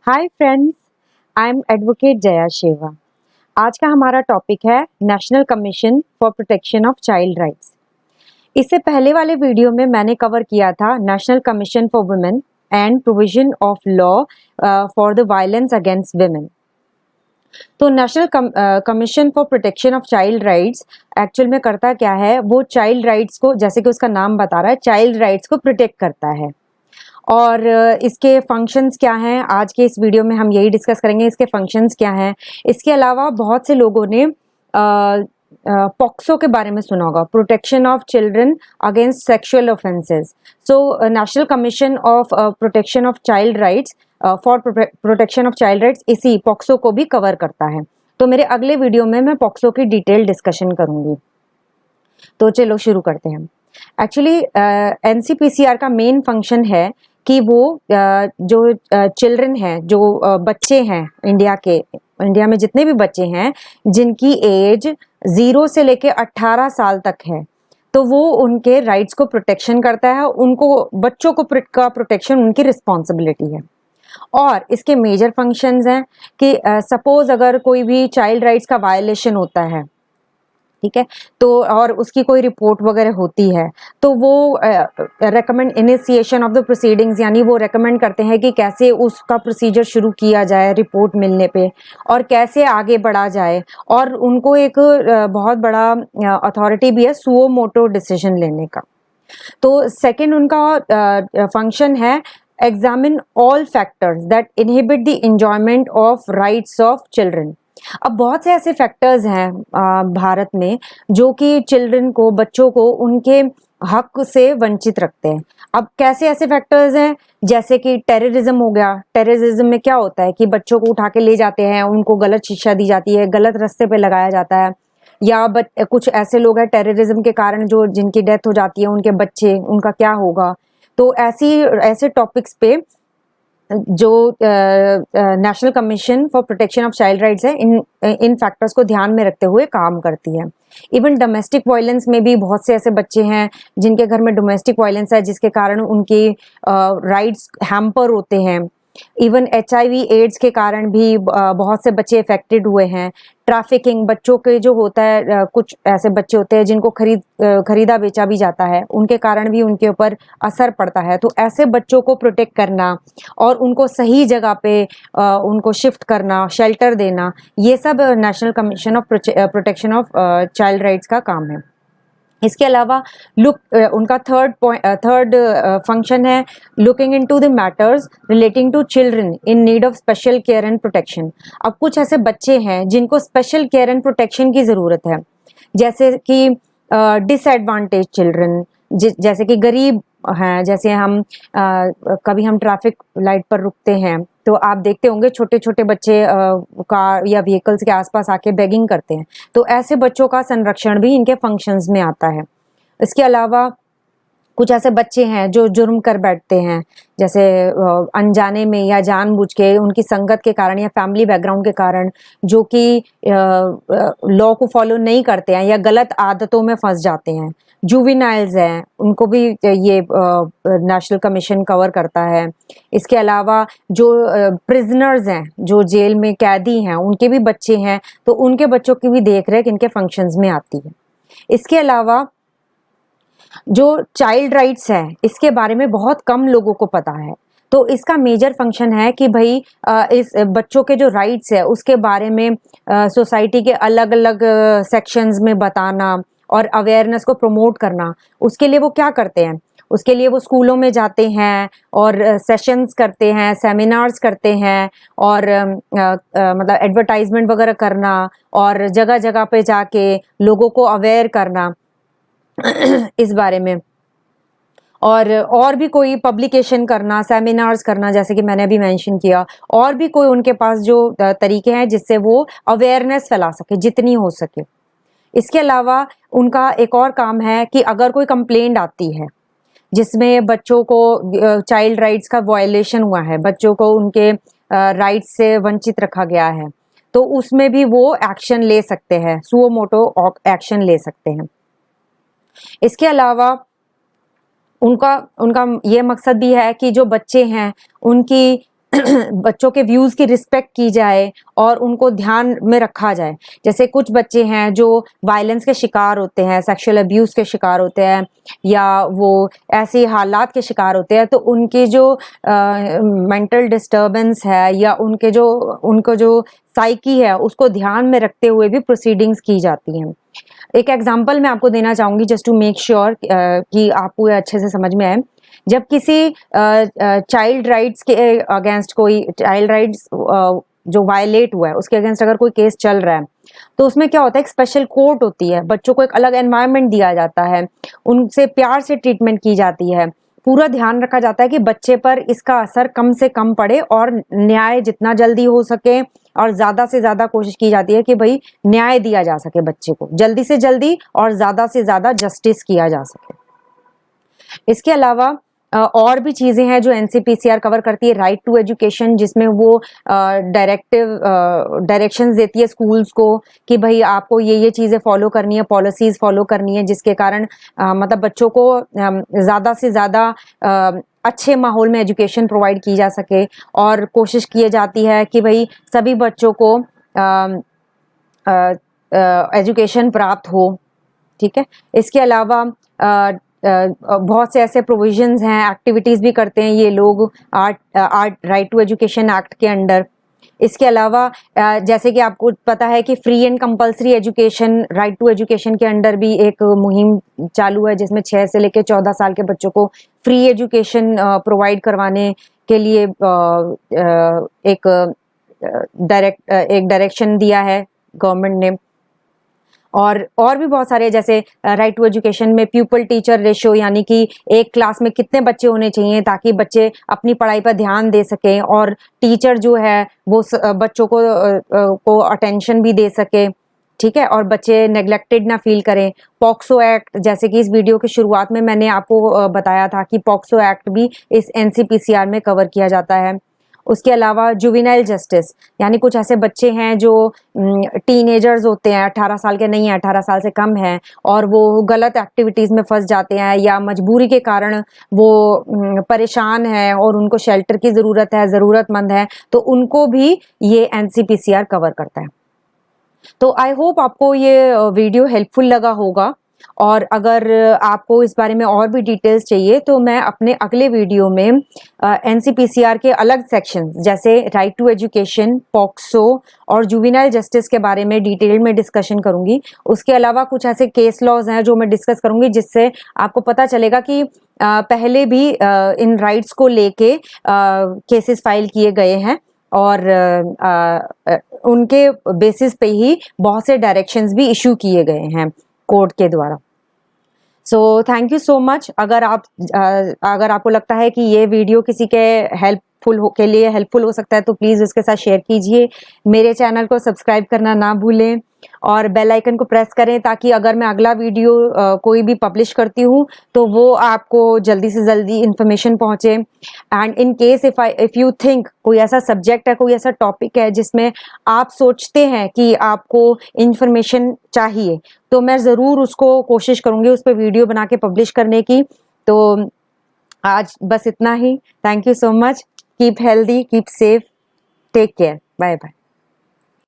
Hi friends, I am advocate Jaya Sheva. आज का हमारा टॉपिक है national commission for protection of child rights. इससे पहले वाले वीडियो में मैंने कवर किया था national commission for women and provision of law for the violence against women. तो national commission for protection of child rights actual में करता क्या है, वो चाइल्ड राइट्स को, जैसे कि उसका नाम बता रहा है, चाइल्ड राइट्स को प्रोटेक्ट करता है। और इसके फंक्शंस क्या हैं, आज के इस वीडियो में हम यही डिस्कस करेंगे, इसके फंक्शंस क्या हैं। इसके अलावा बहुत से लोगों ने पॉक्सो के बारे में सुना होगा, protection of children against sexual offences. So national commission of protection of child rights for protection of child rights इसी पॉक्सो को भी कवर करता है। तो मेरे अगले वीडियो में मैं पॉक्सो की डिटेल डिस्कशन करूंगी। तो चलो शुरू करते हैं। एक्चुअली एनसीपीसीआर का मेन फंक्शन है कि वो जो चिल्ड्रन हैं, जो बच्चे हैं इंडिया में जितने भी बच्चे हैं जिनकी एज 0 से लेके 18 साल तक है, तो वो उनके राइट्स को प्रोटेक्शन करता है। उनको बच्चों को का प्रोटेक्शन उनकी रिस्पॉन्सिबिलिटी है। और इसके मेजर फंक्शंस हैं कि सपोज अगर कोई भी चाइल्ड राइट्स का वायलेशन होता है, ठीक है, तो और उसकी कोई रिपोर्ट वगैरह होती है, तो वो recommend initiation of the proceedings, यानी वो रेकमेंड करते हैं कि कैसे उसका प्रोसीजर शुरू किया जाए रिपोर्ट मिलने पे, और कैसे आगे बढ़ा जाए। और उनको एक बहुत बड़ा अथॉरिटी भी है सुओ मोटो डिसीजन लेने का। तो सेकंड उनका फंक्शन है examine all factors that inhibit the enjoyment of rights of children. अब बहुत से ऐसे फैक्टर्स हैं भारत में जो कि चिल्ड्रन को, बच्चों को उनके हक से वंचित रखते हैं। अब कैसे ऐसे फैक्टर्स हैं, जैसे कि टेररिज्म हो गया। टेररिज्म में क्या होता है कि बच्चों को उठा के ले जाते हैं, उनको गलत शिक्षा दी जाती है, गलत रास्ते पे लगाया जाता है। या कुछ ऐसे लोग हैं टेररिज्म के कारण जो जिनकी डेथ हो जाती है, उनके बच्चे, उनका क्या होगा। तो ऐसे टॉपिक्स पे जो national commission for protection of child rights है, इन फैक्टर्स को ध्यान में रखते हुए काम करती है। इवन डोमेस्टिक वायलेंस में भी बहुत से ऐसे बच्चे हैं जिनके घर में डोमेस्टिक वायलेंस है, जिसके कारण उनके राइट्स हैम्पर होते हैं। इवन HIV एड्स के कारण भी बहुत से बच्चे इफेक्टेड हुए हैं। ट्रैफिकिंग बच्चों के जो होता है, कुछ ऐसे बच्चे होते हैं जिनको खरीदा बेचा भी जाता है, उनके कारण भी उनके ऊपर असर पड़ता है। तो ऐसे बच्चों को प्रोटेक्ट करना और उनको सही जगह पे उनको शिफ्ट करना, शेल्टर देना, ये सब national commission of protection of child rights का काम है। इसके अलावा उनका थर्ड फंक्शन है looking into the matters relating to children in need of special care and protection. अब कुछ ऐसे बच्चे हैं जिनको स्पेशल केयर एंड प्रोटेक्शन की ज़रूरत है, जैसे कि डिसएडवांटेज चिल्ड्रन, जैसे कि गरीब हैं। जैसे कभी हम ट्रैफिक लाइट पर रुकते हैं तो आप देखते होंगे छोटे छोटे बच्चे कार या व्हीकल्स के आसपास आके बेगिंग करते हैं। तो ऐसे बच्चों का संरक्षण भी इनके फंक्शंस में आता है। इसके अलावा कुछ ऐसे बच्चे हैं जो जुर्म कर बैठते हैं, जैसे अनजाने में या जानबूझ के, उनकी संगत के कारण या फैमिली बैकग्राउंड के कारण, जो कि लॉ को फॉलो नहीं करते हैं या गलत आदतों में फंस जाते हैं। जुवेनाइल्स हैं, उनको भी ये नेशनल कमीशन कवर करता है। इसके अलावा जो प्रिजनर्स हैं, जो जेल में कैदी हैं, उनके भी बच्चे हैं, तो उनके बच्चों की भी देखरेख इनके फंक्शंस में आती है। इसके अलावा जो चाइल्ड राइट्स है, इसके बारे में बहुत कम लोगों को पता है। तो इसका मेजर फंक्शन है कि भाई इस बच्चों के जो राइट्स है उसके बारे में सोसाइटी के अलग अलग सेक्शंस में बताना और अवेयरनेस को प्रमोट करना। उसके लिए वो क्या करते हैं, उसके लिए वो स्कूलों में जाते हैं और सेशंस करते हैं, सेमिनार्स करते हैं, और मतलब एडवर्टाइजमेंट वगैरह करना और जगह जगह पे जाके लोगों को अवेयर करना इस बारे में। और भी कोई पब्लिकेशन करना, सेमिनार्स करना, जैसे कि मैंने अभी मेंशन किया। और भी कोई उनके पास जो तरीके हैं जिससे वो अवेयरनेस फैला सके जितनी हो सके। इसके अलावा उनका एक और काम है कि अगर कोई कंप्लेंट आती है जिसमें बच्चों को चाइल्ड राइट्स का वायलेशन हुआ है, बच्चों को उनके राइट्स से वंचित रखा गया है, तो उसमें भी वो एक्शन ले सकते हैं, सुओ मोटो एक्शन ले सकते हैं। इसके अलावा उनका उनका ये मकसद भी है कि जो बच्चे हैं उनकी बच्चों के व्यूज की रिस्पेक्ट की जाए और उनको ध्यान में रखा जाए। जैसे कुछ बच्चे हैं जो वायलेंस के शिकार होते हैं, सेक्सुअल अब्यूज के शिकार होते हैं, या वो ऐसे हालात के शिकार होते हैं, तो उनकी जो मेंटल डिस्टर्बेंस है या उनको जो साइकी है उसको ध्यान में रखते हुए भी प्रोसीडिंग्स की जाती हैं। एक एग्जांपल मैं आपको देना चाहूंगी जस्ट टू मेक श्योर कि आपको ये अच्छे से समझ में आए। जब किसी चाइल्ड राइट्स के अगेंस्ट, कोई चाइल्ड राइट्स जो वायलेट हुआ है उसके अगेंस्ट अगर कोई केस चल रहा है, तो उसमें क्या होता है, एक स्पेशल कोर्ट होती है, बच्चों को एक अलग एनवायरनमेंट दिया जाता है, उनसे प्यार से ट्रीटमेंट की जाती है, पूरा ध्यान रखा जाता है कि बच्चे पर इसका असर कम से कम पड़े और न्याय जितना जल्दी हो सके, और ज्यादा से ज्यादा कोशिश की जाती है कि भाई न्याय दिया जा सके, बच्चे को जल्दी से जल्दी और ज्यादा से ज्यादा जस्टिस किया जा सके। इसके अलावा और भी चीजें हैं जो एनसीपीसीआर कवर करती है। राइट टू एजुकेशन, जिसमें वो डायरेक्शंस देती है स्कूल्स को कि भाई आपको ये चीजें फॉलो करनी है, पॉलिसीज फॉलो करनी है, जिसके कारण मतलब बच्चों को ज्यादा से ज्यादा अच्छे माहौल में एजुकेशन प्रोवाइड की जा सके, और कोशिश की जाती है कि भाई सभी बच्चों को एजुकेशन प्राप्त हो। ठीक है, इसके अलावा बहुत से ऐसे प्रोविजंस हैं, एक्टिविटीज भी करते हैं ये लोग राइट टू एजुकेशन एक्ट के अंडर। इसके अलावा जैसे कि आपको पता है कि free and compulsory education, right to education के अंडर भी एक मुहिम चालू है, जिसमें 6 से लेकर 14 साल के बच्चों को फ्री एजुकेशन प्रोवाइड करवाने के लिए एक डायरेक्शन दिया है गवर्नमेंट ने। और भी बहुत सारे, जैसे राइट टू एजुकेशन में प्यूपल टीचर रेशो, यानी कि एक क्लास में कितने बच्चे होने चाहिए ताकि बच्चे अपनी पढ़ाई पर ध्यान दे सकें, और टीचर जो है वो बच्चों को अटेंशन भी दे सके। ठीक है, और बच्चे नेग्लेक्टेड ना फील करें। पॉक्सो एक्ट, जैसे कि इस वीडियो की शुरुआत में मैंने आपको बताया था कि पॉक्सो एक्ट भी इस एनसीपीसीआर में कवर किया जाता है। उसके अलावा जुवेनाइल जस्टिस, यानी कुछ ऐसे बच्चे हैं जो टीनेजर्स होते हैं, 18 साल के नहीं है, 18 साल से कम हैं, और वो गलत एक्टिविटीज में फंस जाते हैं, या मजबूरी के कारण वो परेशान है और उनको शेल्टर की जरूरत है, जरूरतमंद है, तो उनको भी ये एनसीपीसीआर कवर करता है। तो आई होप आपको ये वीडियो हेल्पफुल लगा होगा, और अगर आपको इस बारे में और भी डिटेल्स चाहिए तो मैं अपने अगले वीडियो में एनसीपीसीआर के अलग सेक्शन जैसे राइट टू एजुकेशन, पॉक्सो और जुवेनाइल जस्टिस के बारे में डिटेल में डिस्कशन करूंगी। उसके अलावा कुछ ऐसे केस लॉज हैं जो मैं डिस्कस करूंगी, जिससे आपको पता चलेगा कि पहले भी इन राइट्स को लेके केसेस फाइल किए गए हैं, और उनके बेसिस पे ही बहुत से डायरेक्शंस भी इशू किए गए हैं कोर्ट के द्वारा। So thank you so much. अगर आपको लगता है कि ये वीडियो किसी के के लिए हेल्पफुल हो सकता है तो प्लीज़ उसके साथ शेयर कीजिए। मेरे चैनल को सब्सक्राइब करना ना भूलें, और बेल आइकन को प्रेस करें ताकि अगर मैं अगला वीडियो कोई भी पब्लिश करती हूँ तो वो आपको जल्दी से जल्दी इन्फॉर्मेशन पहुँचे। And in case if you think कोई ऐसा सब्जेक्ट है, कोई ऐसा टॉपिक है जिसमें आप सोचते हैं कि आपको इन्फॉर्मेशन चाहिए, तो मैं ज़रूर उसको कोशिश करूँगी उस पर वीडियो बना के पब्लिश करने की। तो आज बस इतना ही। Thank you so much. Keep healthy, keep safe, take care, bye bye.